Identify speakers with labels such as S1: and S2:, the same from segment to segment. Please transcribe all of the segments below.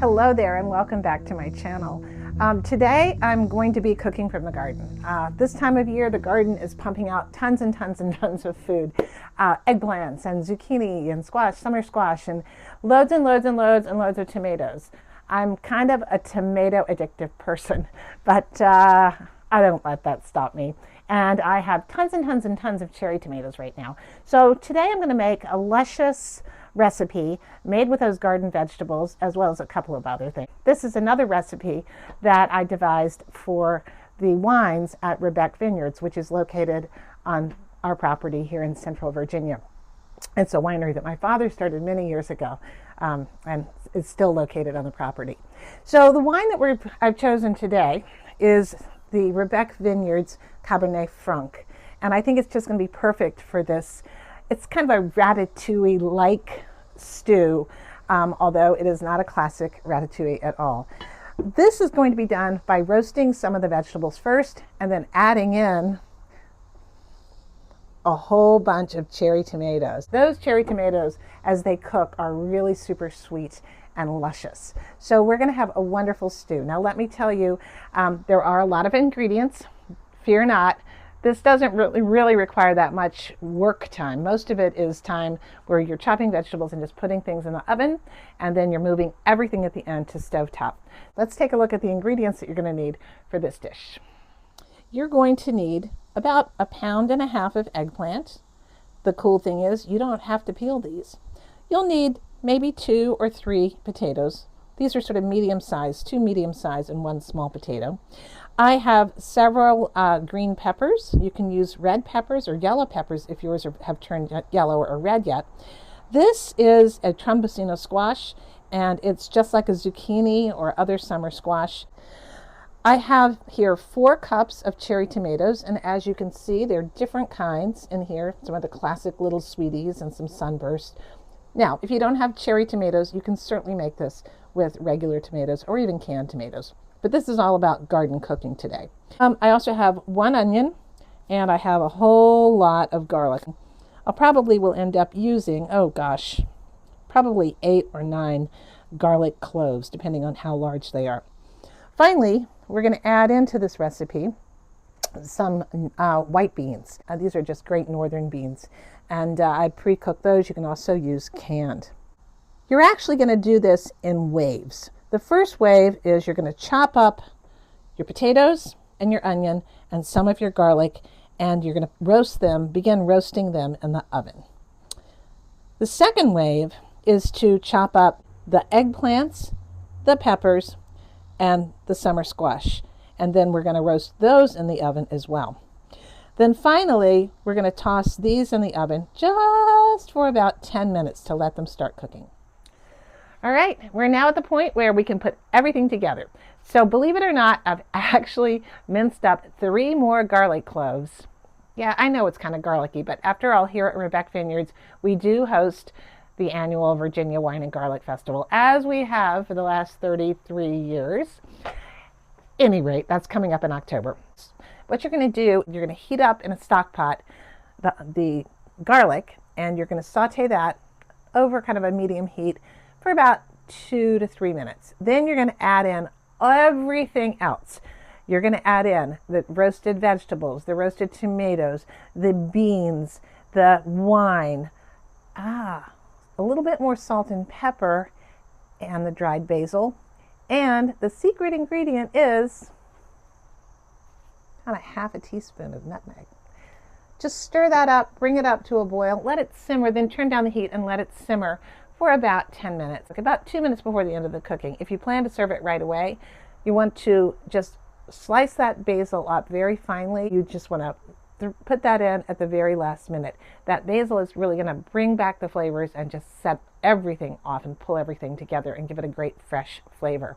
S1: Hello there and welcome back to my channel. Today I'm going to be cooking from the garden. This time of year the garden is pumping out tons and tons and tons of food. Eggplants and zucchini and squash, summer squash, and loads and loads and loads and loads of tomatoes. I'm kind of a tomato addictive person, but I don't let that stop me. And I have tons and tons and tons of cherry tomatoes right now. So today I'm going to make a luscious recipe made with those garden vegetables, as well as a couple of other things. This is another recipe that I devised for the wines at Rebecca Vineyards, which is located on our property here in Central Virginia. It's a winery that my father started many years ago, and is still located on the property. So the wine that I've chosen today is the Rebecca Vineyards Cabernet Franc, and I think it's just going to be perfect for this. It's kind of a ratatouille-like stew, although it is not a classic ratatouille at all. This is going to be done by roasting some of the vegetables first and then adding in a whole bunch of cherry tomatoes. Those cherry tomatoes, as they cook, are really super sweet and luscious. So we're going to have a wonderful stew. Now let me tell you, there are a lot of ingredients. Fear not. This doesn't really require that much work time. Most of it is time where you're chopping vegetables and just putting things in the oven, and then you're moving everything at the end to stovetop. Let's take a look at the ingredients that you're going to need for this dish. You're going to need about 1.5 pounds of eggplant. The cool thing is you don't have to peel these. You'll need maybe 2 or 3 potatoes. These are sort of medium sized, 2 medium sized and 1 small potato. I have several green peppers. You can use red peppers or yellow peppers if yours have turned yellow or red yet. This is a trombosino squash, and it's just like a zucchini or other summer squash. I have here 4 cups of cherry tomatoes, and as you can see, there are different kinds in here. Some of the classic little sweeties and some sunburst. Now, if you don't have cherry tomatoes, you can certainly make this with regular tomatoes or even canned tomatoes. But this is all about garden cooking today. I also have 1 onion, and I have a whole lot of garlic. I probably will end up using, probably 8 or 9 garlic cloves, depending on how large they are. Finally, we're going to add into this recipe some white beans. These are just great northern beans, and I pre-cooked those. You can also use canned. You're actually going to do this in waves. The first wave is you're going to chop up your potatoes and your onion and some of your garlic, and you're going to begin roasting them in the oven. The second wave is to chop up the eggplants, the peppers, and the summer squash, and then we're going to roast those in the oven as well. Then finally, we're going to toss these in the oven just for about 10 minutes to let them start cooking. All right, we're now at the point where we can put everything together. So believe it or not, I've actually minced up 3 more garlic cloves. Yeah, I know it's kind of garlicky, but after all, here at Rebecca Vineyards, we do host the annual Virginia Wine and Garlic Festival, as we have for the last 33 years. Any rate, that's coming up in October. What you're going to do, you're going to heat up in a stock pot the garlic, and you're going to saute that over kind of a medium heat for about 2 to 3 minutes. Then you're going to add in everything else. You're going to add in the roasted vegetables, the roasted tomatoes, the beans, the wine, a little bit more salt and pepper, and the dried basil. And the secret ingredient is kind of 1/2 teaspoon of nutmeg. Just stir that up, bring it up to a boil, let it simmer, then turn down the heat and let it simmer for about 10 minutes, like about 2 minutes before the end of the cooking. If you plan to serve it right away, you want to just slice that basil up very finely. You just want to put that in at the very last minute. That basil is really going to bring back the flavors and just set everything off and pull everything together and give it a great fresh flavor.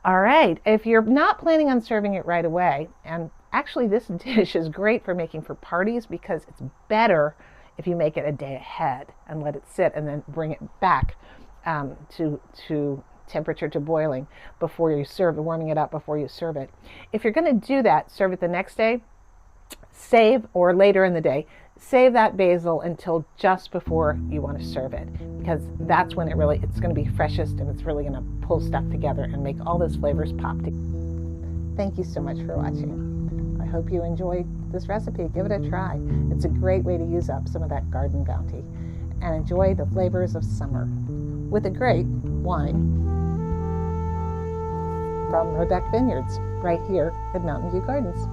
S1: All right, if you're not planning on serving it right away, and actually this dish is great for making for parties because it's better if you make it a day ahead and let it sit and then bring it back to temperature to boiling before you serve it, warming it up before you serve it. If you're going to do that, serve it the next day, save, or later in the day, save that basil until just before you want to serve it, because that's when it's going to be freshest and it's really going to pull stuff together and make all those flavors pop together. Thank you so much for watching. I hope you enjoyed this recipe. Give it a try. It's a great way to use up some of that garden bounty and enjoy the flavors of summer with a great wine from Rebecca Vineyards right here at Mountain View Gardens.